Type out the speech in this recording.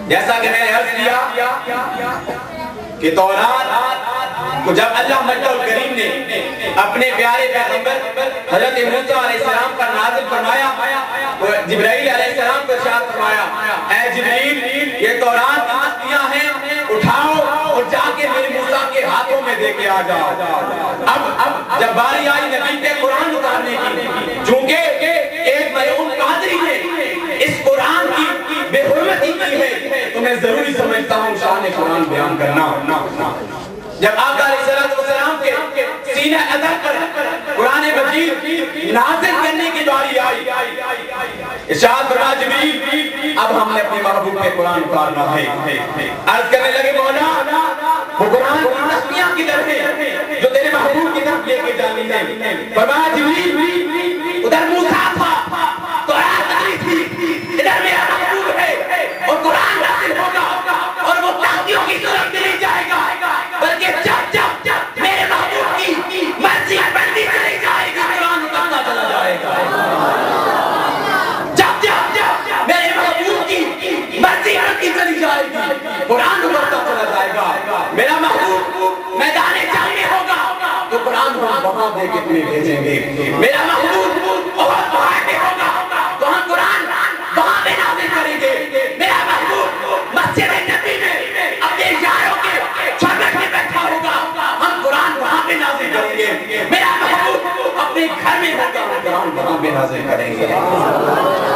جیسا کہ میں نے عرض کیا کہ تورات کو جب اللہ مجد الکریم نے اپنے پیارے پیغمبر حضرت موسیٰ علیہ السلام پر نازل فرمایا، جبرائیل علیہ السلام کو ارشاد فرمایا، اے جبریل یہ تورات کی تختیاں ہیں، اٹھاؤ اور جا کے میرے موسیٰ کے ہاتھوں میں دے کے آ جاؤ۔ اب جب باری آئی نبی پہ قرآن اتارنے کی، چونکہ ایک ملعون قادری نے اس قرآن کی بے حرمتی کی ہے تو میں ضروری سمجھتا ہوں شان قرآن بیان کرنا۔ جب آقا علیہ السلام کے سینہ ادھر پر قرآن مجید نازل کرنے کی باری آئی، ارشاد فرمایا جبریل اب ہم نے اپنے محبوب کے قرآن اتارنا ہے۔ عرض کرنے لگے مولا وہ قرآن کی تختیاں کدھر ہیں جو تیرے محبوب کی طرف لے کے جانی ہے؟ فرمایا جبریل ادھر موسیٰ تھا، تورات آئی تھی، ادھر میرا محبوب ہے اور قرآن نازل ہوگا اور وہ تختیوں کی طرف نہیں جائے گا، بلکہ جب میرے محبوب کی مرضی بندی چلی جائے گی قرآن اترتا چلا جائے گا۔ جب میرے محبوب کی مرضی بندی چلی جائے گی قرآن اترتا چلا جائے گا۔ میرا محبوب میدان جنگ میں ہوگا تو قرآن ہم وہاں دے کے تمہیں بھیجیں گے۔ میرا محبوب بہت پہاڑ میں ہوگا تو ہم قرآن وہاں پہ نازل کریں گے۔ میرا محبوب مسجد نبی میں اپنے یاروں کے چھوٹے میں بیٹھا ہوگا، ہم قرآن وہاں پہ نازل کریں گے۔ میرا محبوب اپنے گھر میں ہوگا، ہم قرآن وہاں پہ نازل کریں گے۔